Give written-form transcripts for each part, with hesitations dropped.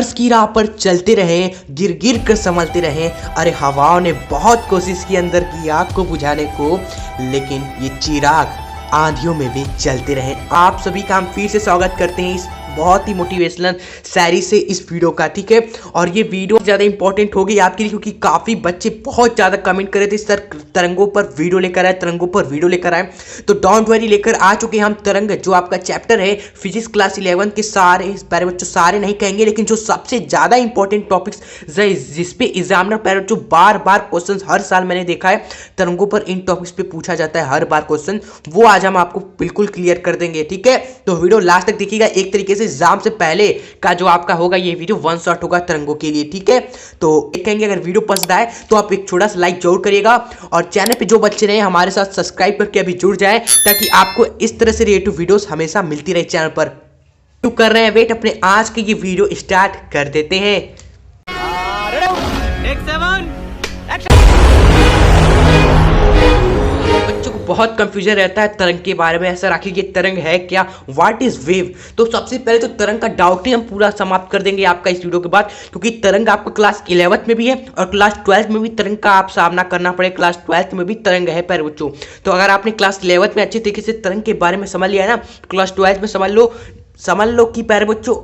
की राह पर चलते रहे, गिर गिर कर संभलते रहे। अरे हवाओं ने बहुत कोशिश की अंदर की आग को बुझाने को, लेकिन ये चिराग आंधियों में भी चलते रहे। आप सभी का हम फिर से स्वागत करते हैं इस बहुत ही मोटिवेशनल शायरी से इस वीडियो का, ठीक है। और ये वीडियो ज़्यादा इंपॉर्टेंट होगी आपके लिए, क्योंकि काफ़ी बच्चे बहुत ज़्यादा कमेंट कर रहे थे सर तरंगों पर वीडियो लेकर आए, तरंगों पर वीडियो लेकर आए। तो डोंट वरी, लेकर आ चुके हैं हम तरंग, जो आपका चैप्टर है फिजिक्स क्लास 11 के सारे प्यारे बच्चों, सारे नहीं कहेंगे लेकिन जो सबसे ज़्यादा इंपॉर्टेंट टॉपिक्स जिसपे एग्जामिनर प्यारे बच्चों बार बार क्वेश्चन हर साल मैंने देखा है तरंगों पर इन टॉपिक्स पे पूछा जाता है हर बार क्वेश्चन, वो आज हम आपको बिल्कुल क्लियर कर देंगे, ठीक है। तो वीडियो लास्ट तक देखिएगा। एक तरीके से एग्जाम से पहले का जो आपका होगा ये वीडियो वन शॉट होगा तरंगों के लिए, ठीक है। तो कहेंगे अगर वीडियो पसंद आए तो आप एक छोटा सा लाइक जरूर करिएगा, और चैनल पे जो बच्चे रहे हमारे साथ सब्सक्राइब करके अभी जुड़ जाए, ताकि आपको इस तरह से रिलेटिव वीडियोस हमेशा मिलती रहे चैनल पर। तो कर रहे हैं वेट, अपने आज के ये वीडियो स्टार्ट कर देते हैं। बच्चों को बहुत कंफ्यूजन रहता है तरंग के बारे में। ऐसा आखिर ये तरंग है क्या, व्हाट इज वेव। तो सबसे पहले तो तरंग का डाउट ही हम पूरा समाप्त कर देंगे आपका इस वीडियो के बाद, क्योंकि तरंग आपको क्लास 11th में भी है और क्लास 12th में भी तरंग का आप सामना करना पड़े। क्लास 12th में भी तरंग है प्यारे बच्चों। तो अगर आपने क्लास 11th में अच्छे तरीके से तरंग के बारे में समझ लिया है ना, क्लास 12th में समझ लो कि प्यारे बच्चों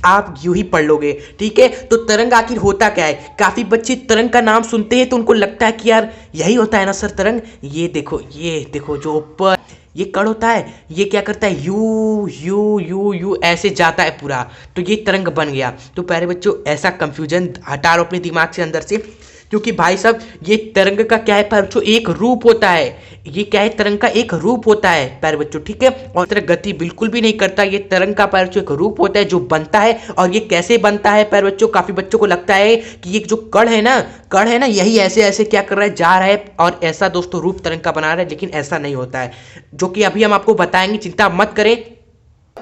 आप यूं ही पढ़ लोगे, ठीक है। तो तरंग आखिर होता क्या है। काफी बच्चे तरंग का नाम सुनते हैं तो उनको लगता है कि यार यही होता है ना सर तरंग। ये देखो जो ऊपर ये कण होता है, ये क्या करता है, यू यू यू यू ऐसे जाता है पूरा, तो ये तरंग बन गया। तो प्यारे बच्चों ऐसा कंफ्यूजन हटा लो अपने दिमाग से अंदर से, क्योंकि भाई साहब ये तरंग का क्या है प्यारे बच्चों, एक रूप होता है। ये क्या है, तरंग का एक रूप होता है प्यारे बच्चों, ठीक है। और तरह गति बिल्कुल भी नहीं करता, ये तरंग का प्यारे बच्चों एक रूप होता है जो बनता है। और ये कैसे बनता है प्यारे बच्चों, काफी बच्चों को लगता है कि ये जो कण है ना यही ऐसे ऐसे क्या कर रहा है, जा रहा है और ऐसा दोस्तों रूप तरंग का बना रहा है, लेकिन ऐसा नहीं होता है, जो कि अभी हम आपको बताएंगे, चिंता मत करें।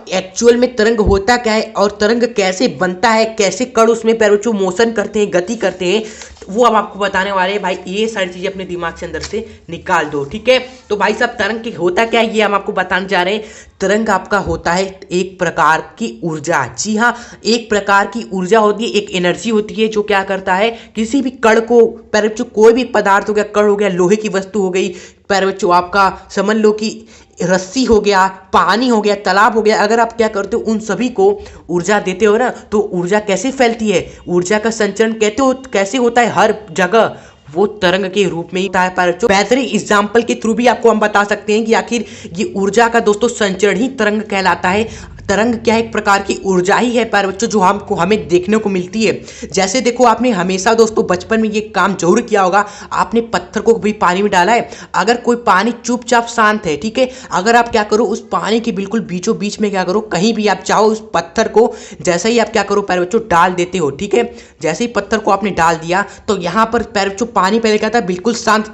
एक्चुअल में तरंग होता क्या है और तरंग कैसे बनता है, कैसे कण उसमें प्यारे बच्चों मोशन करते हैं, गति करते हैं, वो हम आपको बताने वाले हैं। भाई ये सारी चीजें अपने दिमाग से अंदर से निकाल दो, ठीक है। तो भाई साहब तरंग की होता क्या है ये हम आपको बताने जा रहे हैं। तरंग आपका होता है एक प्रकार की ऊर्जा, जी हाँ, एक प्रकार की ऊर्जा होती है, एक एनर्जी होती है जो क्या करता है, किसी भी कण को प्यारे बच्चों, कोई भी पदार्थ हो गया, कण हो गया, लोहे की वस्तु हो गई प्यारे बच्चों, आपका समझ लो कि रस्सी हो गया, पानी हो गया, तालाब हो गया, अगर आप क्या करते हो उन सभी को ऊर्जा देते हो ना, तो ऊर्जा कैसे फैलती है, ऊर्जा का संचरण कैसे होता है हर जगह, वो तरंग के रूप में ही होता है। पर बेहतरीन एग्जाम्पल के थ्रू भी आपको हम बता सकते हैं कि आखिर ये ऊर्जा का दोस्तों संचरण ही तरंग कहलाता है। तरंग क्या एक प्रकार की ऊर्जा ही है प्यारे बच्चों, जो हमें देखने को मिलती है। जैसे देखो आपने हमेशा दोस्तों बचपन में ये काम जरूर किया होगा, आपने पत्थर को भी पानी में डाला है। अगर कोई पानी चुपचाप शांत है, ठीक है, अगर आप क्या करो उस पानी के बिल्कुल बीचों बीच में क्या करो, कहीं भी आप चाहो उस पत्थर को जैसे ही आप क्या करो प्यारे बच्चों डाल देते हो, ठीक है। जैसे ही पत्थर को आपने डाल दिया तो यहाँ पर प्यारे बच्चों पानी पहले क्या था, बिल्कुल शांत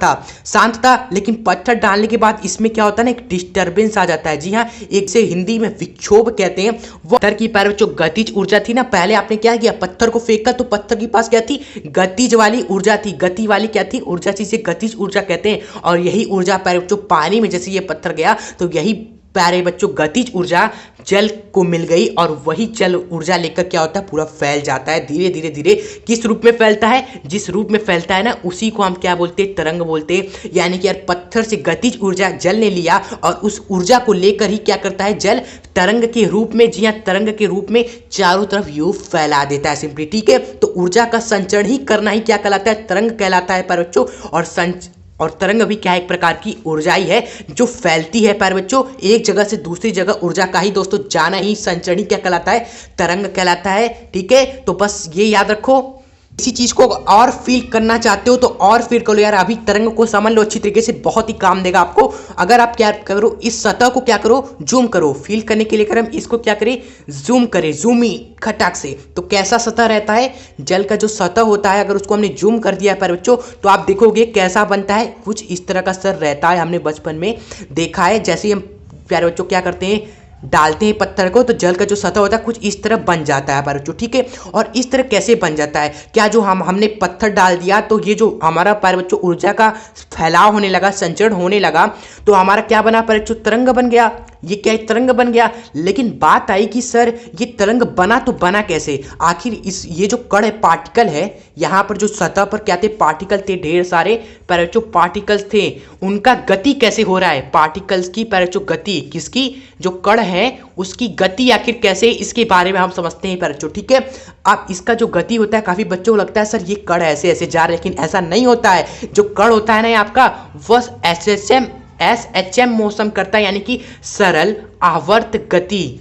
था, लेकिन पत्थर डालने के बाद इसमें क्या होता है ना, एक डिस्टर्बेंस आ जाता है। जी हाँ, एक से हिंदी में विक्षोभ कहते हैं। वो पत्थर की प्यारे बच्चों गतिज ऊर्जा थी ना, पहले आपने क्या किया, पत्थर को फेंका तो पत्थर के पास क्या थी, गतिज वाली ऊर्जा थी, गति वाली क्या थी ऊर्जा थी, इसे गतिज ऊर्जा कहते हैं। और यही ऊर्जा प्यारे बच्चों पानी में जैसे ये पत्थर गया तो यही प्यारे बच्चों गतिज ऊर्जा जल को मिल गई, और वही जल ऊर्जा लेकर क्या होता है, पूरा फैल जाता है धीरे धीरे धीरे। किस रूप में फैलता है, जिस रूप में फैलता है ना उसी को हम क्या बोलते हैं, तरंग बोलते हैं। यानी कि यार पत्थर से गतिज ऊर्जा जल ने लिया और उस ऊर्जा को लेकर ही क्या करता है, जल तरंग के रूप में, जी हाँ, तरंग के रूप में चारों तरफ यूं फैला देता है सिंपली, ठीक है। तो ऊर्जा का संचरण ही करना ही क्या कहलाता है, तरंग कहलाता है प्यारे बच्चों। और तरंग भी क्या है, एक प्रकार की ऊर्जा ही है जो फैलती है प्यारे बच्चों, एक जगह से दूसरी जगह ऊर्जा का ही दोस्तों जाना ही संचरण ही क्या कहलाता है, तरंग कहलाता है, ठीक है। तो बस ये याद रखो। इसी चीज को और फील करना चाहते हो तो और फील करो यार, अभी तरंग को समझ लो अच्छी तरीके से, बहुत ही काम देगा आपको। अगर आप क्या करो, इस सतह को क्या करो, जूम करो। फील करने के लिए अगर हम इसको क्या करें, जूम करें, जूमी खटाक से, तो कैसा सतह रहता है, जल का जो सतह होता है, अगर उसको हमने जूम कर दिया है बच्चों तो आप देखोगे कैसा बनता है, कुछ इस तरह का सर रहता है। हमने बचपन में देखा है, जैसे हम प्यारे बच्चों क्या करते हैं, डालते हैं पत्थर को तो जल का जो सतह होता है कुछ इस तरह बन जाता है प्यारे बच्चों, ठीक है। और इस तरह कैसे बन जाता है, क्या जो हमने पत्थर डाल दिया तो ये जो हमारा प्यारे बच्चों ऊर्जा का फैलाव होने लगा, संचरण होने लगा, तो हमारा क्या बना प्यारे बच्चों, तरंग बन गया। ये क्या एक तरंग बन गया। लेकिन बात आई कि सर ये तरंग बना तो बना कैसे, आखिर इस ये जो कण है, पार्टिकल है, यहाँ पर जो सतह पर क्या थे, पार्टिकल थे ढेर सारे, पर जो पार्टिकल्स थे उनका गति कैसे हो रहा है, पार्टिकल्स की पर जो गति, किसकी, जो कण है उसकी गति आखिर कैसे, इसके बारे में हम समझते हैं पर ठीक है। अब इसका जो गति होता है, काफी बच्चों को लगता है सर ये कण ऐसे ऐसे जा रहे हैं, लेकिन ऐसा नहीं होता है। जो कण होता है ना आपका, वह एसएचएम मौसम करता है, यानी कि सरल आवर्त गति।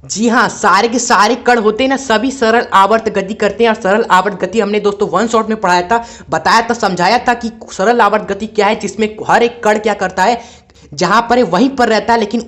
जी हाँ, सारे के सारे कण होते हैं ना, सभी सरल आवर्त गति करते हैं। और सरल आवर्त गति हमने दोस्तों वन शॉट में पढ़ाया था, बताया था, समझाया था कि सरल आवर्त गति क्या है, जिसमें हर एक कण क्या करता है, जहां पर है वहीं पर रहता है, लेकिन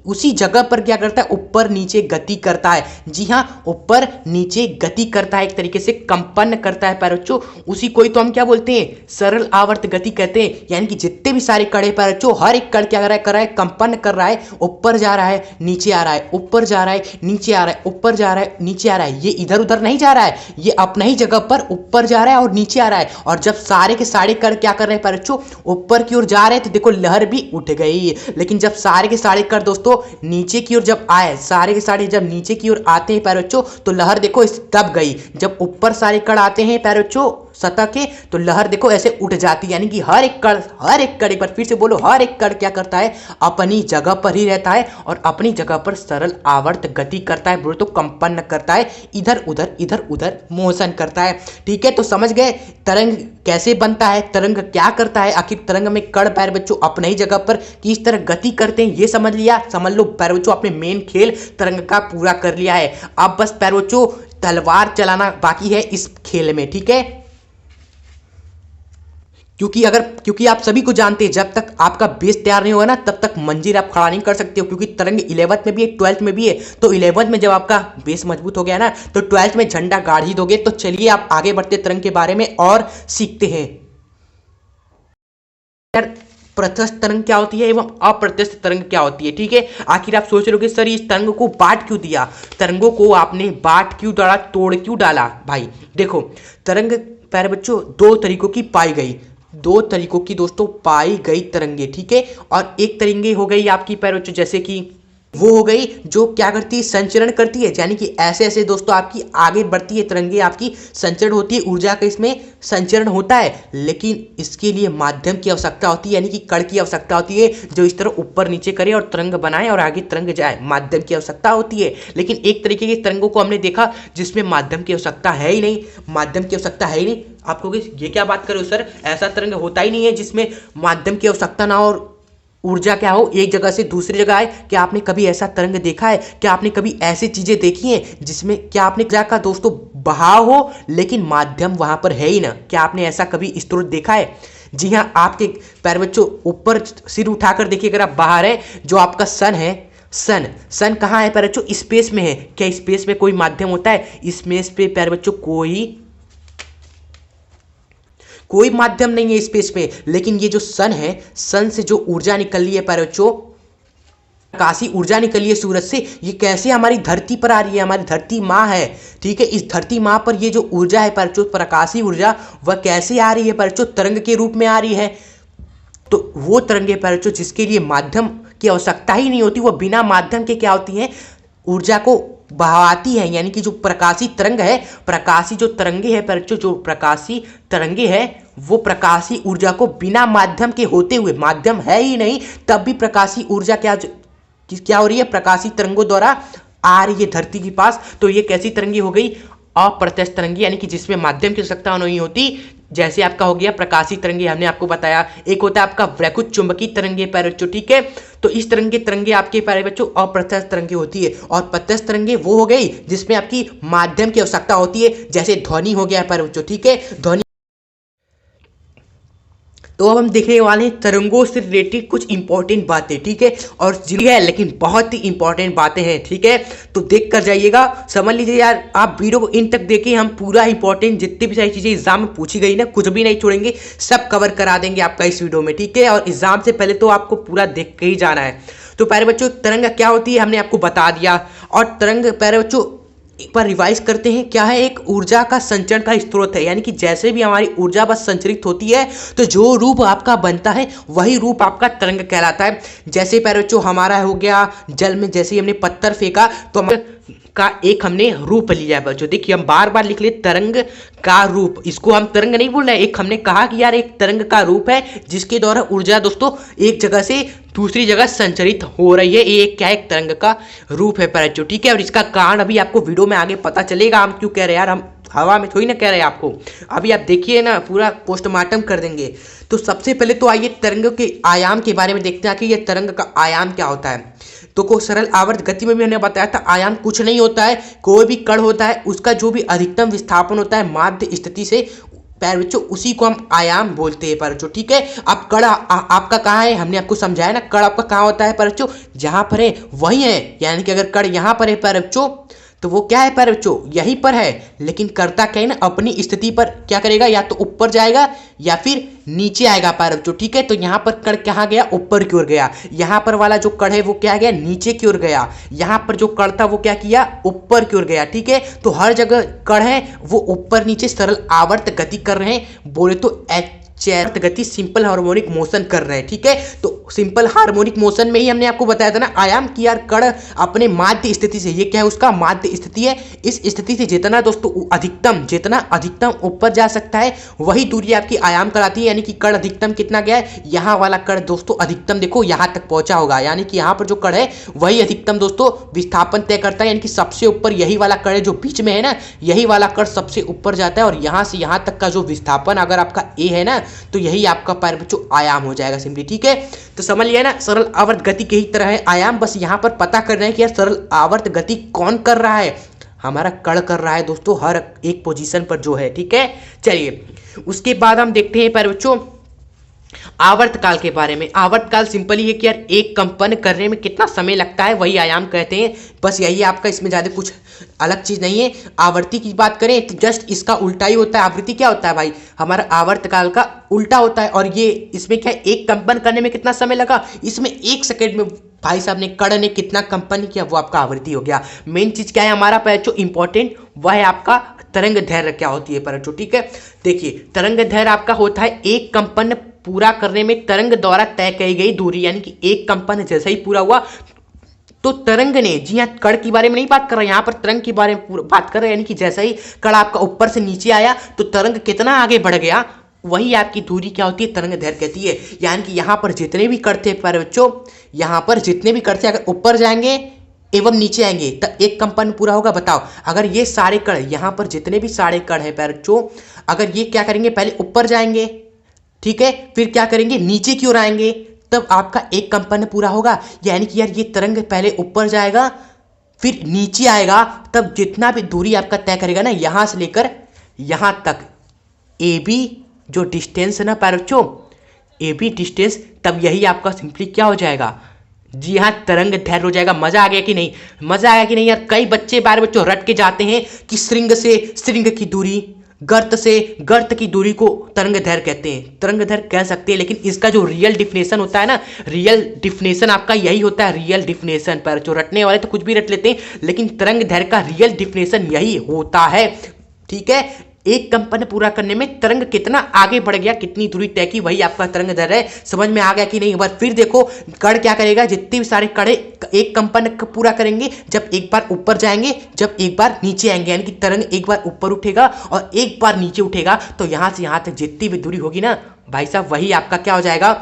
उसी जगह पर क्या करता है, ऊपर नीचे गति करता है। जी हाँ, ऊपर नीचे गति करता है, एक तरीके से कंपन करता है पैरोचो, उसी को ही तो हम क्या बोलते हैं, सरल आवर्त गति कहते हैं। यानी कि जितने भी सारे कण है पैरोचो, हर एक कण क्या कर रहा है, कंपन कर रहा है, ऊपर जा रहा है, नीचे आ रहा है, ऊपर जा रहा है, नीचे आ रहा है, ऊपर जा रहा है, नीचे आ रहा है। ये इधर उधर नहीं जा रहा है, ये अपना ही जगह पर ऊपर जा रहा है और नीचे आ रहा है। और जब सारे के सारे कण क्या कर रहे हैं पैरोचो, ऊपर की ओर जा रहे हैं, तो देखो लहर भी उठ गई। लेकिन जब सारे के सारे कण दोस्तों नीचे की ओर जब आए, सारे के सारे जब नीचे की ओर आते हैं पैरोचो, तो लहर देखो इस दब गई। जब ऊपर सारे कण आते हैं पैरोचो सतह के, तो लहर देखो ऐसे उठ जाती है। यानी कि हर एक कण एक बार फिर से बोलो, हर एक कण क्या करता है, अपनी जगह पर ही रहता है और अपनी जगह पर सरल आवर्त गति करता है, बोलो तो कंपन करता है, इधर उधर मोशन करता है। ठीक है, तो समझ गए तरंग कैसे बनता है, तरंग क्या करता है, आखिर तरंग में कण पैर बच्चों अपने ही जगह पर किस तरह गति करते हैं, ये समझ लिया। समझ लो पैर बच्चों, आपने मेन खेल तरंग का पूरा कर लिया है। अब बस पैर बच्चों तलवार चलाना बाकी है इस खेल में। ठीक है, क्योंकि आप सभी को जानते हैं, जब तक आपका बेस तैयार नहीं होगा ना, तब तक मंजिल आप खड़ा नहीं कर सकते हो। क्योंकि तरंग 11th में भी है, 12th में भी है। तो 11th में जब आपका बेस मजबूत हो गया ना, तो 12th में झंडा गाड़ ही दोगे। तो चलिए आप आगे बढ़ते तरंग के बारे में और सीखते हैं। यार, प्रत्यक्ष तरंग क्या होती है एवं अप्रत्यक्ष तरंग क्या होती है। ठीक है, आखिर आप सोच रहे हो कि सर इस तरंग को बांट क्यों दिया, तरंगों को आपने बांट क्यों डाला, तोड़ क्यों डाला। भाई देखो, तरंग प्यारे बच्चों दो तरीकों की पाई गई, दो तरीकों की दोस्तों पाई गई तरंगे। ठीक है, और एक तरंगे हो गई आपकी प्यारे बच्चों, जैसे कि वो हो गई जो क्या करती है, संचरण करती है। यानी कि ऐसे ऐसे दोस्तों आपकी आगे बढ़ती है तरंगे, आपकी संचरण होती है, ऊर्जा का इसमें संचरण होता है। लेकिन इसके लिए माध्यम की आवश्यकता होती है, यानी कि कण की आवश्यकता होती है, जो इस तरह ऊपर नीचे करे और तरंग बनाए और आगे तरंग जाए, माध्यम की आवश्यकता होती है। लेकिन एक तरीके की तरंगों को हमने देखा जिसमें माध्यम की आवश्यकता है ही नहीं, माध्यम की आवश्यकता है ही नहीं। आप कहोगे ये क्या बात कर रहे हो सर, ऐसा तरंग होता ही नहीं है जिसमें माध्यम की आवश्यकता ना और ऊर्जा क्या हो, एक जगह से दूसरी जगह आए। क्या आपने कभी ऐसा तरंग देखा है, क्या आपने कभी ऐसी चीजें देखी हैं जिसमें क्या आपने क्या का दोस्तों बहाव हो लेकिन माध्यम वहां पर है ही ना। क्या आपने ऐसा कभी स्रोत देखा है? जी हाँ, आपके पैर बच्चों ऊपर सिर उठाकर देखिए, अगर आप बाहर है, जो आपका सन है, सन कहाँ है पैर बच्चों, स्पेस में है। क्या स्पेस में कोई माध्यम होता है? स्पेस पे पैर बच्चों कोई माध्यम नहीं है स्पेस में। लेकिन ये जो सन है, सन से जो ऊर्जा निकल रही है पैर बच्चों, प्रकाशी ऊर्जा निकली है सूरज से, ये कैसे हमारी धरती पर आ रही है, हमारी धरती माँ है। ठीक है, इस धरती माँ पर ये जो ऊर्जा है परचो, प्रकाशी ऊर्जा, वह कैसे आ रही है परचो, तरंग के रूप में आ रही है। तो वो तरंगे परचो जिसके लिए माध्यम की आवश्यकता ही नहीं होती, वो बिना माध्यम के क्या होती है, ऊर्जा को बहाती है। यानी कि जो प्रकाशी तरंग है, प्रकाशी जो तरंगे है परचो, जो प्रकाशी तरंगे है, वो प्रकाशी ऊर्जा को बिना माध्यम के होते हुए, माध्यम है ही नहीं तब भी प्रकाशी ऊर्जा क्या हो रही है, प्रकाशी तरंगों द्वारा आ रही है धरती के पास। तो ये कैसी तरंगी हो गई, अप्रत्यक्ष तरंगी, यानी कि जिसमें माध्यम की आवश्यकता नहीं होती। जैसे आपका हो गया प्रकाशी तरंगे, हमने आपको बताया। एक होता है आपका वैकुत चुंबकीय तरंगे पैर बच्चों। ठीक है, तो इस तरंगे आपके पैर बच्चों अप्रत्यक्ष तरंगे होती है। और प्रत्यक्ष तरंगे वो हो गई जिसमें आपकी माध्यम की आवश्यकता होती है, जैसे ध्वनि हो गया पैर बच्चों। ठीक है, ध्वनि। तो अब हम देखने वाले हैं तरंगों से रिलेटेड कुछ इंपॉर्टेंट बातें। ठीक है, और जिली है लेकिन बहुत ही इंपॉर्टेंट बातें हैं। ठीक है, तो देख कर जाइएगा, समझ लीजिए यार, आप वीडियो को इन तक देखें, हम पूरा इंपॉर्टेंट जितनी भी सारी चीजें एग्जाम में पूछी गई ना, कुछ भी नहीं छोड़ेंगे, सब कवर करा देंगे आपका इस वीडियो में। ठीक है, और एग्जाम से पहले तो आपको पूरा देख के ही जाना है। तो प्यारे बच्चों, तरंग क्या होती है हमने आपको बता दिया। और तरंग प्यारे बच्चों एक बार रिवाइज करते हैं, क्या है, एक ऊर्जा का संचरण का स्रोत है, यानी कि जैसे भी हमारी ऊर्जा बस संचरित होती है तो जो रूप आपका बनता है वही रूप आपका तरंग कहलाता है। जैसे पैर बच्चों हमारा हो गया जल में, जैसे हमने पत्थर फेंका तो का एक हमने रूप लिया है बच्चों। देखिए हम बार बार लिख ले तरंग का रूप, इसको हम तरंग नहीं बोल रहे, एक हमने कहा कि यार एक तरंग का रूप है जिसके द्वारा ऊर्जा दोस्तों एक जगह से दूसरी जगह संचरित हो रही है, ये क्या एक तरंग का रूप है बच्चों, ठीक है। और इसका कारण अभी आपको वीडियो में आगे पता चलेगा, हम क्यों कह रहे हैं यार, हम हवा में थोड़ी ना कह रहे हैं आपको, अभी आप देखिए ना पूरा पोस्टमार्टम कर देंगे। तो सबसे पहले तो आइए तरंग के आयाम के बारे में देखते हैं कि ये तरंग का आयाम क्या होता है। तो को सरल आवर्त गति में भी हमने बताया था आयाम कुछ नहीं होता है, कोई भी कण होता है उसका जो भी अधिकतम विस्थापन होता है माध्य स्थिति से पैर बच्चों उसी को हम आयाम बोलते हैं पैर बच्चों, ठीक है। अब कण आपका कहाँ है, हमने आपको समझाया ना, कण आपका कहाँ होता है पैर बच्चों, जहां पर है वही है, यानी कि अगर कण यहां पर है पैर बच्चों तो वो क्या है पैर बच्चों यहीं पर है, लेकिन करता क्या है ना अपनी स्थिति पर क्या करेगा, या तो ऊपर जाएगा या फिर नीचे आएगा पैर बच्चों, ठीक है। तो यहाँ पर कण कहाँ गया, ऊपर की ओर गया, यहाँ पर वाला जो कण है वो क्या गया, नीचे की ओर गया, यहाँ पर जो कण था वो क्या किया, ऊपर की ओर गया, ठीक है। तो हर जगह कण है वो ऊपर नीचे सरल आवर्त गति कर रहे हैं, बोले तो चैत गति सिंपल हार्मोनिक मोशन कर रहे हैं, ठीक है। तो सिंपल हार्मोनिक मोशन में ही हमने आपको बताया था ना आयाम की यार कण अपने माध्य स्थिति से, ये क्या है उसका माध्य स्थिति है, इस स्थिति से जितना दोस्तों जितना अधिकतम ऊपर जा सकता है वही दूरी आपकी आयाम कराती है, यानी कि कण अधिकतम कितना गया है, यहाँ वाला कण दोस्तों अधिकतम देखो यहाँ तक पहुंचा होगा, यानी कि यहाँ पर जो कण है वही अधिकतम दोस्तों विस्थापन तय करता है, यानी कि सबसे ऊपर यही वाला कण है जो बीच में है ना, यही वाला कण सबसे ऊपर जाता है और यहाँ से यहाँ तक का जो विस्थापन अगर आपका ए है ना तो यही आपका पैर बच्चों आयाम हो जाएगा सिंपली, ठीक है। तो समझ लिया ना, सरल आवर्त गति के ही तरह है आयाम, बस यहाँ पर पता करना है कि यार सरल आवर्त गति कौन कर रहा है, हमारा कण कर रहा है दोस्तों हर एक पोजीशन पर जो है, ठीक है। चलिए उसके बाद हम देखते हैं पैर बच्चों आवर्तकाल के बारे में। आवर्तकाल सिंपली है कि यार एक कंपन करने में कितना समय लगता है वही आयाम कहते हैं, बस यही आपका, इसमें ज़्यादा कुछ अलग चीज़ नहीं है। आवृत्ति की बात करें तो जस्ट इसका उल्टा ही होता है, आवृत्ति क्या होता है भाई, हमारा आवर्तकाल का उल्टा होता है। और ये इसमें क्या है, एक कंपन करने में कितना समय लगा, इसमें 1 सेकेंड में भाई साहब ने कण ने कितना कंपन किया वो आपका आवृत्ति हो गया। मेन चीज़ क्या है हमारा जो इंपॉर्टेंट वह है आपका तरंग दैर्घ्य क्या होती है पर, ठीक है। देखिए तरंग दैर्घ्य आपका होता है एक कंपन पूरा करने में तरंग द्वारा तय की गई दूरी, यानी कि एक कंपन जैसे ही पूरा हुआ तो तरंग ने, जी हाँ कण के बारे में नहीं बात कर रहे, यहाँ पर तरंग के बारे में बात कर रहे हैं, यानी कि जैसे ही कण आपका ऊपर से नीचे आया तो तरंग कितना आगे बढ़ गया वही आपकी दूरी क्या होती है, तरंग दैर्घ्य कहती है। यानी कि यहाँ पर जितने भी कण थे पर बच्चों, यहाँ पर जितने भी कण थे अगर ऊपर जाएंगे एवं नीचे आएंगे तब एक कंपन पूरा होगा। बताओ अगर ये सारे कण, यहाँ पर जितने भी सारे कण हैं पर बच्चों, अगर ये क्या करेंगे पहले ऊपर जाएंगे, ठीक है, फिर क्या करेंगे नीचे की ओर आएंगे, तब आपका एक कंपन पूरा होगा। यानी कि यार ये तरंग पहले ऊपर जाएगा फिर नीचे आएगा, तब जितना भी दूरी आपका तय करेगा ना यहाँ से लेकर यहाँ तक ए बी जो डिस्टेंस है ना बच्चों, ए बी डिस्टेंस, तब यही आपका सिंपली क्या हो जाएगा, जी हाँ तरंग दैर्घ्य हो जाएगा। मजा आ गया कि नहीं, मजा आया कि नहीं यार। कई बच्चे बार बच्चों रट के जाते हैं कि श्रृंग से श्रृंग की दूरी, गर्त से गर्त की दूरी को तरंग दैर्घ्य कहते हैं, तरंग दैर्घ्य कह सकते हैं, लेकिन इसका जो रियल डिफिनेशन होता है ना, रियल डिफिनेशन आपका यही होता है, रियल डिफिनेशन। पर जो रटने वाले तो कुछ भी रट लेते हैं, लेकिन तरंग दैर्घ्य का रियल डिफिनेशन यही होता है, ठीक है। एक कंपन पूरा करने में तरंग कितना आगे बढ़ गया, कितनी दूरी तय की, वही आपका तरंग दैर्घ्य है। समझ में आ गया कि नहीं। एक बार फिर देखो कण क्या करेगा, जितने भी सारे कण एक कंपन पूरा करेंगे जब एक बार ऊपर जाएंगे, जब एक बार नीचे आएंगे, यानी कि तरंग एक बार ऊपर उठेगा और एक बार नीचे उठेगा, तो यहाँ से यहाँ तक जितनी भी दूरी होगी ना भाई साहब वही आपका क्या हो जाएगा,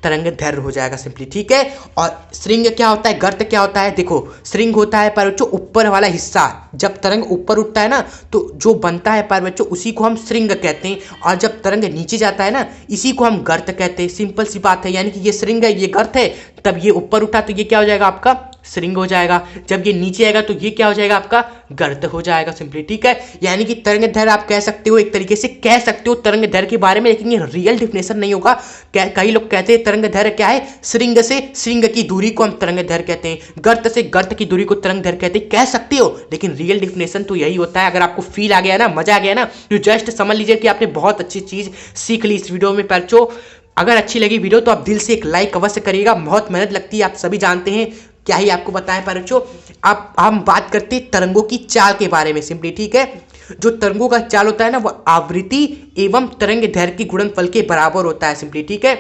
तरंग दैर्घ्य हो जाएगा सिंपली, ठीक है। और श्रृंग क्या होता है, गर्त क्या होता है, देखो श्रृंग होता है पर बच्चों ऊपर वाला हिस्सा, जब तरंग ऊपर उठता है ना तो जो बनता है पर बच्चों उसी को हम श्रृंग कहते हैं, और जब तरंग नीचे जाता है ना इसी को हम गर्त कहते हैं। सिंपल सी बात है, यानी कि ये श्रृंग है ये गर्त है, तब ये ऊपर उठा तो ये क्या हो जाएगा आपका श्रृंग हो जाएगा, जब ये नीचे आएगा तो ये क्या हो जाएगा आपका गर्त हो जाएगा सिंपली, ठीक है। यानी कि तरंग दैर्घ्य आप कह सकते हो, एक तरीके से कह सकते हो तरंग दैर्घ्य के बारे में, लेकिन ये रियल डिफिनेशन नहीं होगा। कई लोग कहते हैं तरंग दैर्घ्य क्या है, श्रृंग से श्रृंग की दूरी को हम तरंग दैर्घ्य कहते हैं, गर्त से गर्त की दूरी को तरंग दैर्घ्य कहते हैं, कह सकते हो, लेकिन रियल डिफिनेशन तो यही होता है। अगर आपको फील आ गया ना, मजा आ गया ना, तो जस्ट समझ लीजिए कि आपने बहुत अच्छी चीज सीख ली इस वीडियो में बच्चों। अगर अच्छी लगी वीडियो तो आप दिल से एक लाइक अवश्य करिएगा, बहुत मेहनत लगती है आप सभी जानते हैं, क्या ही आपको बताएं पर बच्चों। अब हम बात करते हैं तरंगों की चाल के बारे में सिंपली, ठीक है। जो तरंगों का चाल होता है ना, वो आवृत्ति एवं तरंग दैर्घ्य के गुणनफल के बराबर होता है सिंपली, ठीक है।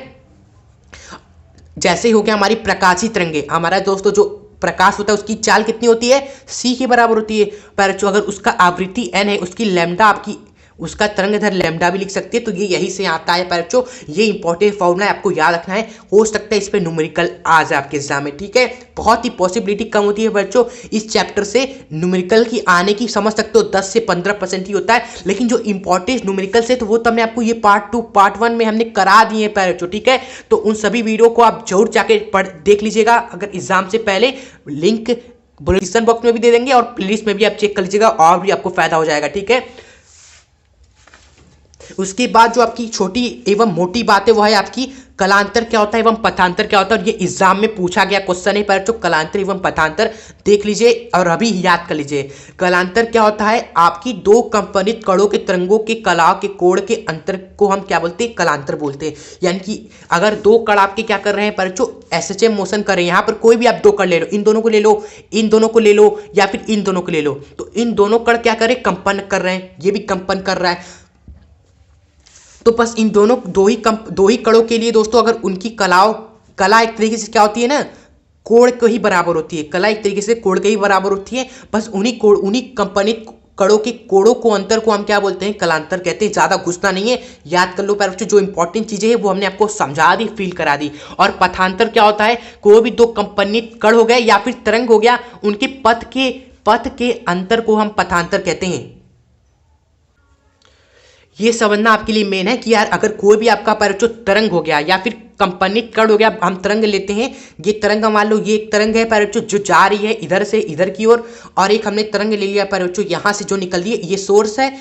जैसे हो गया हमारी प्रकाशीय तरंगे, हमारा दोस्तों जो प्रकाश होता है उसकी चाल कितनी होती है, c के बराबर होती है। पर जो अगर उसका आवृत्ति n है, उसकी लैम्डा आपकी उसका तरंग दैर्घ्य लैम्डा भी लिख सकते हैं। तो ये यही से आता है पर बच्चों, ये इंपॉर्टेंट फॉर्मूला आपको याद रखना है। हो सकता है इस पे न्यूमेरिकल आ जाए आपके एग्जाम में, ठीक है। बहुत ही पॉसिबिलिटी कम होती है बच्चों इस चैप्टर से न्यूमेरिकल की आने की, समझ सकते हो 10 से 15% ही होता है। लेकिन जो इंपॉर्टेंट न्यूमेरिकल से, तो वो तो हमने आपको ये पार्ट 2 पार्ट 1 में हमने करा दिए हैं पर बच्चों, ठीक है। तो उन सभी वीडियो को आप जरूर जाके देख लीजिएगा अगर एग्जाम से पहले। लिंक डिस्क्रिप्शन बॉक्स में भी दे देंगे और प्लेलिस्ट में भी आप चेक कर लीजिएगा और भी आपको फायदा हो जाएगा, ठीक है। उसके बाद जो आपकी छोटी एवं मोटी बात है वो है आपकी कलांतर क्या होता है एवं पथांतर क्या होता है। और ये एग्जाम में पूछा गया क्वेश्चन है पर जो कलांतर एवं पथांतर देख लीजिए और अभी याद कर लीजिए। कलांतर क्या होता है, आपकी दो कंपनित कणों के तरंगों के कलाओं के कोण के अंतर को हम क्या बोलते हैं, कलांतर बोलते हैं। यानी कि अगर दो कण आपके क्या कर रहे हैं पर जो एसएचएम मोशन कर रहे हैं, यहाँ पर कोई भी आप दो कण ले लो, इन दोनों को ले लो, इन दोनों को ले लो या फिर इन दोनों को ले लो, तो इन दोनों कण क्या कर रहे हैं, कंपन कर रहे हैं, ये भी कंपन कर रहा है। तो बस इन दोनों दो ही कणों के लिए दोस्तों अगर उनकी कला एक तरीके से क्या होती है ना, कोण को ही बराबर होती है। कला एक तरीके से कोण के ही बराबर होती है। बस उन्हीं कंपनित कणों के कोणों को अंतर को हम क्या बोलते हैं, कलांतर कहते हैं। ज्यादा घुसना नहीं है, याद कर लो पर जो इंपॉर्टेंट चीजें हैं वो हमने आपको समझा दी, फील करा दी। और पथांतर क्या होता है, कोई भी दो कंपनित कण हो गए या फिर तरंग हो गया, उनके पथ के अंतर को हम पथांतर कहते हैं। ये समझना आपके लिए मेन है कि यार अगर कोई भी आपका पैराचो तरंग हो गया या फिर कंपनित कण हो गया, हम तरंग लेते हैं, ये तरंग मान लो ये एक तरंग है पैराचो जो जा रही है इधर से इधर की ओर, और एक हमने तरंग ले लिया पैराचो यहाँ से जो निकल रही है, ये सोर्स है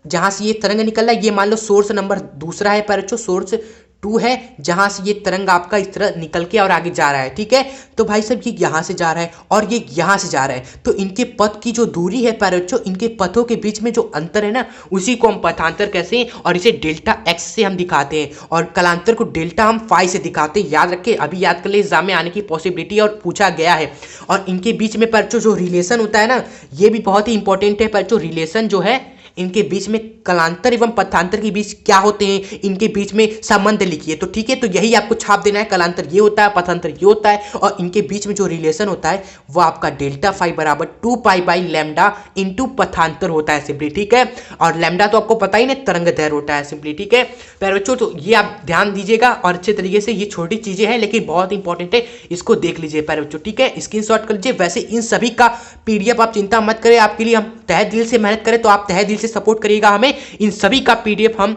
जहां से ये तरंग निकल रहा है, ये मान लो सोर्स नंबर दूसरा है पैराचो, सोर्स 2 है जहां से ये तरंग आपका इस तरह निकल के और आगे जा रहा है, ठीक है। तो भाई साहब ये यहां से जा रहा है और ये यहां से जा रहा है, तो इनके पथ की जो दूरी है पैरोचो, इनके पथों के बीच में जो अंतर है ना, उसी को हम पथांतर कहते हैं और इसे डेल्टा एक्स से हम दिखाते हैं और कलांतर को डेल्टा हम फाई से दिखाते हैं। याद रखें, अभी याद कर ले, एग्जाम में आने की पॉसिबिलिटी और पूछा गया है। और इनके बीच में पैरोचो जो रिलेशन होता है ना, ये भी बहुत ही इंपॉर्टेंट है पैरोचो। रिलेशन जो है इनके बीच में, कलांतर एवं पथांतर के बीच क्या होते हैं, इनके बीच में संबंध लिखिए। तो ठीक है, तो यही आपको छाप देना है, कलांतर ये होता है, पथांतर ये होता है, और इनके बीच में जो रिलेशन होता है वो आपका डेल्टा फाई बराबर 2 पाई बाई लैम्डा इंटू पथांतर होता है सिंपली, ठीक है। और लैम्डा तो आपको पता ही नहीं, तरंग दैर्घ्य होता है सिंपली, ठीक है प्यारे बच्चों। तो ये आप ध्यान दीजिएगा और अच्छे तरीके से, ये छोटी चीजें हैं लेकिन बहुत इंपॉर्टेंट है, इसको देख लीजिए प्यारे बच्चों, ठीक है। स्क्रीनशॉट कर लीजिए। वैसे इन सभी का पीडीएफ आप चिंता मत करें, आपके लिए हम तहे दिल से मेहनत करें, तो आप तहे दिल से सपोर्ट करिएगा हमें। इन सभी का पीडीएफ हम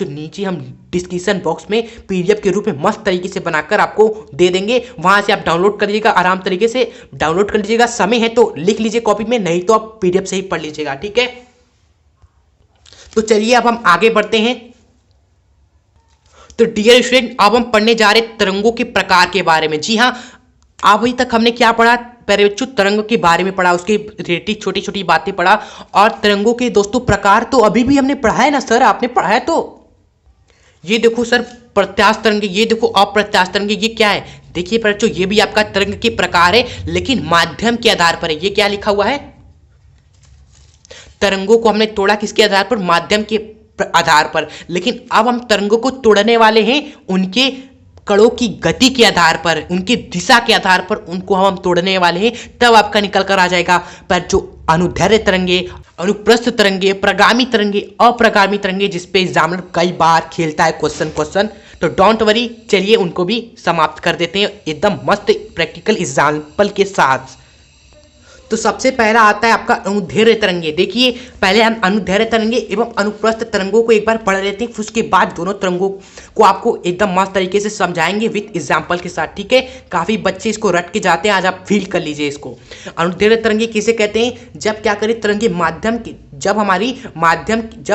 नीचे हम डिस्क्रिप्शन बॉक्स में पीडीएफ के रूप में मस्त तरीके से बनाकर आपको दे देंगे, वहां से आप डाउनलोड कर लीजिएगा, आराम तरीके से डाउनलोड कर लीजिएगा। समय है तो लिख लीजिए कॉपी में, नहीं तो आप पीडीएफ से ही पढ़ लीजिएगा, ठीक है। तो चलिए अब हम आगे बढ़ते हैं। तो डियर स्टूडेंट, अब हम पढ़ने जा रहे तरंगों के प्रकार के बारे में। जी हाँ, अभी तक हमने क्या पढ़ा, पहले बच्चों तरंगों के बारे में पढ़ा, उसके रिलेटेड छोटी छोटी बातें पढ़ा, और तरंगों के दोस्तों प्रकार तो अभी भी हमने पढ़ा है ना सर, आपने पढ़ा है। तो ये देखो सर, प्रत्यास्थ तरंग, ये देखो अप्रत्यास्थ तरंग, ये क्या है, देखिए बच्चों, ये भी आपका तरंग के प्रकार है लेकिन माध्यम के आधार पर है। ये क्या लिखा हुआ है, तरंगों को हमने तोड़ा किसके आधार पर, माध्यम के आधार पर। लेकिन अब हम तरंगों को तोड़ने वाले हैं उनके कणों की गति के आधार पर, उनकी दिशा के आधार पर उनको हम तोड़ने वाले हैं, तब आपका निकल कर आ जाएगा। पर जो अनुदैर्घ्य तरंगे, अनुप्रस्थ तरंगे, प्रगामी तरंगे, अप्रगामी तरंगे, जिसपे एग्जामिनर कई बार खेलता है क्वेश्चन, तो डोंट वरी, चलिए उनको भी समाप्त कर देते हैं एकदम मस्त प्रैक्टिकल एग्जाम्पल के साथ। तो सबसे पहला आता है आपका अनुदैर्घ्य तरंगे। देखिए, पहले हम अनुदैर्घ्य तरंगे एवं अनुप्रस्थ तरंगों को एक बार पढ़ लेते हैं, फिर उसके बाद दोनों तरंगों को आपको एकदम मस्त तरीके से समझाएंगे विद एग्जाम्पल के साथ, ठीक है। काफी बच्चे इसको रट के जाते हैं, आज आप फील कर लीजिए इसको। अनुदैर्घ्य तरंगे किसे कहते हैं, जब क्या करें तरंगे माध्यम की, जब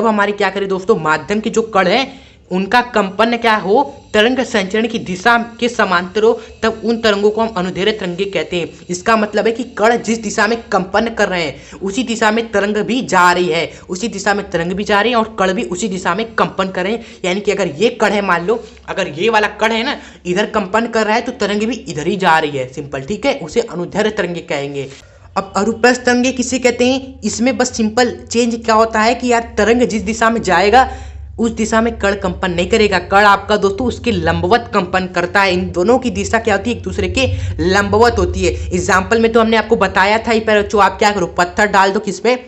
हमारी क्या करें दोस्तों, माध्यम के जो कण है उनका कंपन क्या हो तरंग संचरण की दिशा के समांतर हो तब उन तरंगों को हम अनुदैर्ध्य तरंगे कहते हैं। इसका मतलब है कि कण जिस दिशा में कंपन कर रहे हैं उसी दिशा में तरंग भी जा रही है, उसी दिशा में तरंग भी जा रही है और कण भी उसी दिशा में कंपन कर रहे हैं। यानी कि अगर ये कण है, मान लो अगर ये वाला कण है ना इधर कंपन कर रहा है तो तरंग भी इधर ही जा रही है, सिंपल, ठीक है, उसे अनुदैर्ध्य तरंगे कहेंगे। अब अनुप्रस्थ तरंगे किसे कहते हैं? इसमें बस सिंपल चेंज क्या होता है कि यार तरंग जिस दिशा में जाएगा उस दिशा में कण कंपन नहीं करेगा, कण आपका दोस्तों उसके लंबवत कंपन करता है। इन दोनों की दिशा क्या होती है? एक दूसरे के लंबवत होती है। एग्जाम्पल में तो हमने आपको बताया था ही, पर जो आप क्या करो, पत्थर डाल दो किसमें?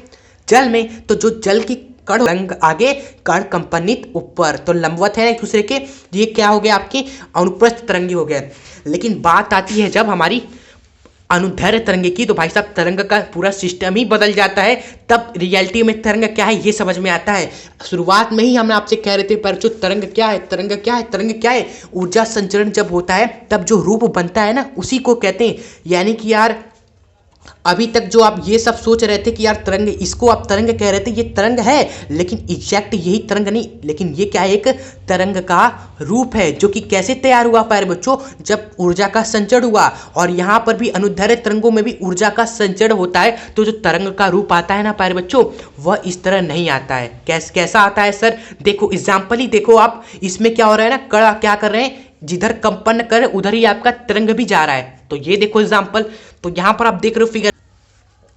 जल में, तो जो जल की कण तरंग आगे, कण कंपनित ऊपर, तो लंबवत है एक दूसरे के, ये क्या हो गया आपकी अनुप्रस्थ तरंगे हो गया। लेकिन बात आती है जब हमारी अनुदैर्ध्य तरंगे की, तो भाई साहब तरंग का पूरा सिस्टम ही बदल जाता है। तब रियलिटी में तरंग क्या है ये समझ में आता है। शुरुआत में ही हम आपसे कह रहे थे पर जो तरंग क्या है, तरंग क्या है, तरंग क्या है? ऊर्जा संचरण जब होता है तब जो रूप बनता है ना उसी को कहते हैं। यानी कि यार अभी तक जो आप ये सब सोच रहे थे कि यार तरंग, इसको आप तरंग कह रहे थे, ये तरंग है, लेकिन एग्जैक्ट यही तरंग नहीं, लेकिन ये क्या है? एक तरंग का रूप है जो कि कैसे तैयार हुआ प्यारे बच्चों? जब ऊर्जा का संचरण हुआ। और यहाँ पर भी अनुदैर्ध्य तरंगों में भी ऊर्जा का संचरण होता है, तो जो तरंग का रूप आता है ना प्यारे बच्चों, वह इस तरह नहीं आता है। कैसा आता है सर? देखो एग्जाम्पल ही देखो आप, इसमें क्या हो रहा है ना, कण क्या कर रहे हैं, जिधर कंपन कर उधर ही आपका तरंग भी जा रहा है। तो ये देखो एग्जाम्पल, तो यहां पर आप देख रहे हो फिगर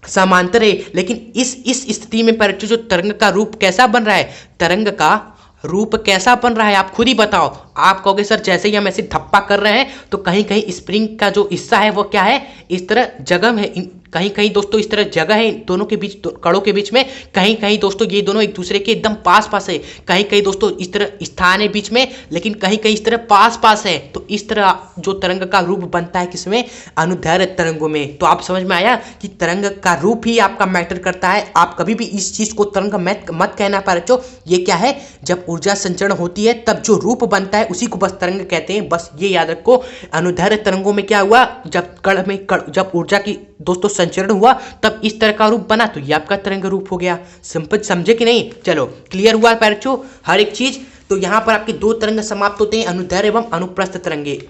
समांतर है, लेकिन इस स्थिति में पर जो तरंग का रूप कैसा बन रहा है, तरंग का रूप कैसा बन रहा है आप खुद ही बताओ। आप कहोगे सर जैसे ही हम ऐसे धप्पा कर रहे हैं तो कहीं कहीं स्प्रिंग का जो हिस्सा है वो क्या है, इस तरह जगह है, कहीं कहीं दोस्तों इस तरह जगह है दोनों के बीच, कणों के बीच में, कहीं कहीं दोस्तों ये दोनों एक दूसरे के एकदम पास पास है, कहीं कहीं दोस्तों इस तरह स्थान है बीच में, लेकिन कहीं कहीं इस तरह पास पास है। तो इस तरह जो तरंग का रूप बनता है किसमें? अनुदैर्ध्य तरंगों में। तो आप समझ में आया कि तरंग का रूप ही आपका मैटर करता है। आप कभी भी इस चीज को तरंग मत कहना पा रहे हो। ये क्या है? जब ऊर्जा संचरण होती है तब जो रूप बनता है उसी को बस तरंग कहते हैं। बस ये याद रखो। अनुदैर्ध्य तरंगों में क्या हुआ, जब कण में जब ऊर्जा की दोस्तों संचरण हुआ तब इस तरह का रूप बना, तो ये आपका तरंग रूप हो गया। सिंपल, समझे कि नहीं? चलो क्लियर हुआ बच्चों हर एक चीज। तो यहां पर आपके दो तरंग समाप्त होते हैं, अनुदैर्ध्य एवं अनुप्रस्थ तरंगे।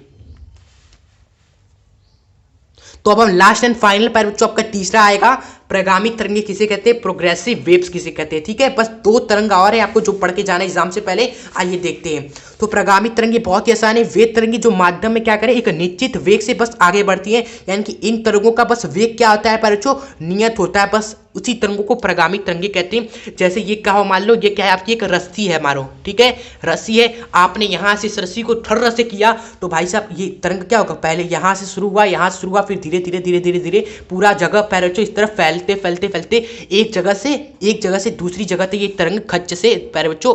तो अब हम लास्ट एंड फाइनल पर बच्चों आपका तीसरा आएगा, प्रगामी तरंगे किसे कहते हैं, प्रोग्रेसिव वेव्स किसे कहते हैं। ठीक है, बस दो तरंग और है आपको जो पढ़ के जाना है एग्जाम से पहले। आइए देखते हैं। तो प्रगामी तरंगे बहुत ही आसान है। वे तरंगे जो माध्यम में क्या करें, एक निश्चित वेग से बस आगे बढ़ती है, यानी कि इन तरंगों का बस वेग क्या होता है बच्चों, नियत होता है, बस उसी तरंगों को प्रगामी तरंगे कहते हैं। जैसे ये क्या हो, मान लो ये क्या है आपकी एक रस्सी है, मारो, ठीक है, रस्सी है, आपने यहां से इस रस्सी को ठर्र से किया तो भाई साहब ये तरंग क्या होगा, पहले यहां से शुरू हुआ, यहां से शुरू हुआ, फिर धीरे धीरे धीरे धीरे धीरे पूरा जगह पैरों इस तरफ फैलते फैलते फैलते एक जगह से दूसरी जगह तक ये तरंग खच्च से पैर बच्चों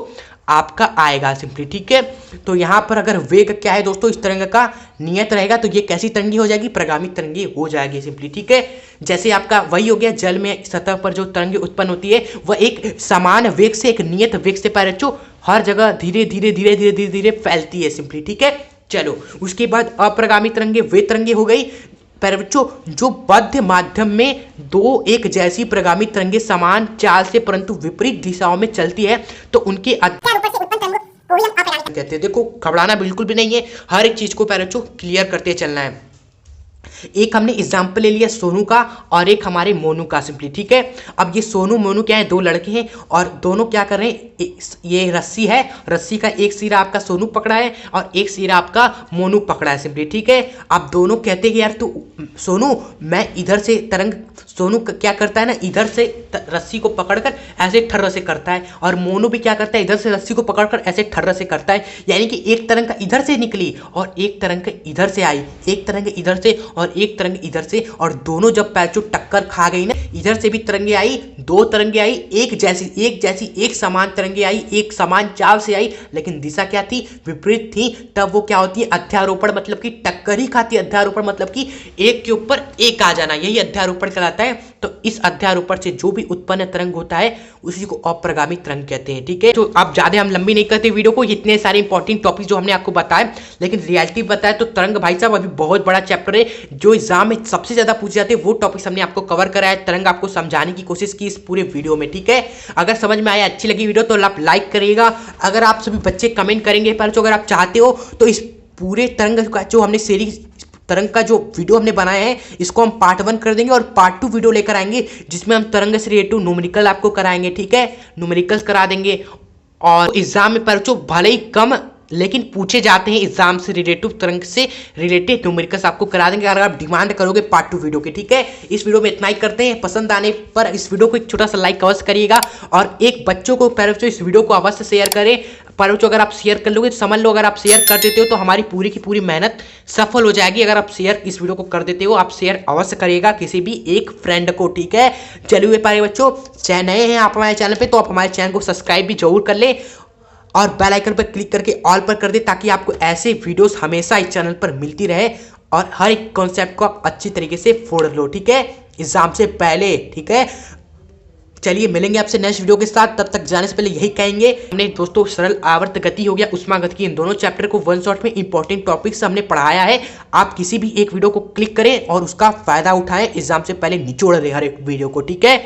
आपका आएगा सिंपली। ठीक है, तो यहां पर अगर वेग क्या है दोस्तों इस तरंग का नियत रहेगा तो ये कैसी तरंगी हो जाएगी, प्रगामी तरंगी हो जाएगी सिंपली। ठीक है, जैसे आपका वही हो गया, जल में सतह पर जो तरंगी उत्पन्न होती है वह एक समान वेग से, एक नियत वेग से पैर बच्चों हर जगह धीरे धीरे धीरे धीरे धीरे धीरे फैलती है सिंपली। ठीक है, चलो उसके बाद अप्रगामी तरंगे, वे तरंगे हो गई पर बच्चों जो बद्ध माध्यम में दो एक जैसी प्रगामी तरंगे समान चाल से परंतु विपरीत दिशाओं में चलती है तो उनके कहते हैं। देखो घबराना बिल्कुल भी नहीं है, हर एक चीज को बच्चों क्लियर करते चलना है। एक हमने एग्जाम्पल ले लिया सोनू का और एक हमारे मोनू का सिंपली। ठीक है, अब ये सोनू मोनू क्या है, दो लड़के हैं और दोनों क्या कर रहे हैं, ये रस्सी है, रस्सी का एक सिरा आपका सोनू पकड़ा है और एक सिरा आपका मोनू पकड़ा है सिंपली। ठीक है, अब दोनों कहते हैं कि यार तू सोनू मैं इधर से तरंग, सोनू क्या करता है ना, इधर से रस्सी को पकड़कर ऐसे ठर्र से करता है और मोनू भी क्या करता है, इधर से रस्सी को पकड़कर ऐसे ठर्र से करता है। यानी कि एक तरंग का इधर से निकली और एक तरंग इधर से आई, एक तरंग इधर से और एक तरंग इधर से, और दोनों जब पैचो टक्कर खा गई ना, इधर से भी तरंगे आई, दो तरंगे आई, एक जैसी एक समान तरंगे आई, एक समान चाल से आई, लेकिन दिशा क्या थी, विपरीत थी। तब वो क्या होती है, अध्यारोपण, मतलब कि टक्कर ही खाती है। अध्यारोपण मतलब कि एक के ऊपर एक आ जाना, यही अध्यारोपण कहलाता है। तो इस अध्यारोपण से जो भी उत्पन्न तरंग होता है उसी को अप्रगामी तरंग कहते हैं। ठीक है, तो अब ज्यादा हम लंबी नहीं करते वीडियो को, इतने सारे इंपॉर्टेंट टॉपिक जो हमने आपको बताए, लेकिन रियलिटी बताया तो तरंग भाई साहब अभी बहुत बड़ा चैप्टर है जो एग्जाम में सबसे ज्यादा पूछे जाते हैं, वो टॉपिक्स हमने आपको कवर करा है। तरंग तरंग आपको समझाने की कोशिश की इस पूरे वीडियो में, ठीक है। अगर समझ में आया, अच्छी लगी वीडियो तो आप लाइक करिएगा। अगर आप सभी बच्चे कमेंट करेंगे पर जो अगर आप चाहते हो तो इस पूरे तरंग का जो हमने सीरीज तरंग का जो वीडियो हमने बनाया है इसको हम पार्ट 1 कर देंगे और पार्ट 2 वीडियो लेकर आएंगे जिसमें हम तरंग से रिलेटेड न्यूमेरिकल आपको कराएंगे, ठीक है। न्यूमेरिकल्स करा देंगे और एग्जाम में पर जो भले ही कम लेकिन पूछे जाते हैं एग्जाम से रिलेटिव तरंग से रिलेटेड न्यूमेरिकल्स आपको करा देंगे अगर आप डिमांड करोगे पार्ट 2 वीडियो के, ठीक है। इस वीडियो में इतना ही करते हैं। पसंद आने पर इस वीडियो को एक छोटा सा लाइक अवश्य करिएगा और एक बच्चों को पैरों इस वीडियो को अवश्य शेयर करें। पर जो अगर आप शेयर कर लोगे तो समझ लो अगर आप शेयर कर देते हो तो हमारी पूरी की पूरी मेहनत सफल हो जाएगी। अगर आप शेयर इस वीडियो को कर देते हो, आप शेयर अवश्य करिएगा किसी भी एक फ्रेंड को, ठीक है। चलिए प्यारे बच्चों, नए हैं आप हमारे चैनल पे तो आप हमारे चैनल को सब्सक्राइब भी जरूर कर ले और बेल आइकन पर क्लिक करके ऑल पर कर दे ताकि आपको ऐसे वीडियोस हमेशा इस चैनल पर मिलती रहे और हर एक कॉन्सेप्ट को आप अच्छी तरीके से फोड़ लो, ठीक है, एग्जाम से पहले, ठीक है। चलिए मिलेंगे आपसे नेक्स्ट वीडियो के साथ, तब तक जाने से पहले यही कहेंगे हमने दोस्तों सरल आवर्त गति हो गया उष्मा गति की इन दोनों चैप्टर को वन शॉट में इंपॉर्टेंट टॉपिक्स हमने पढ़ाया है। आप किसी भी एक वीडियो को क्लिक करें और उसका फायदा उठाएं, एग्जाम से पहले निचोड़ रहे हर एक वीडियो को, ठीक है।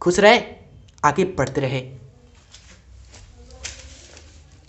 खुश रहे, आगे बढ़ते रहे।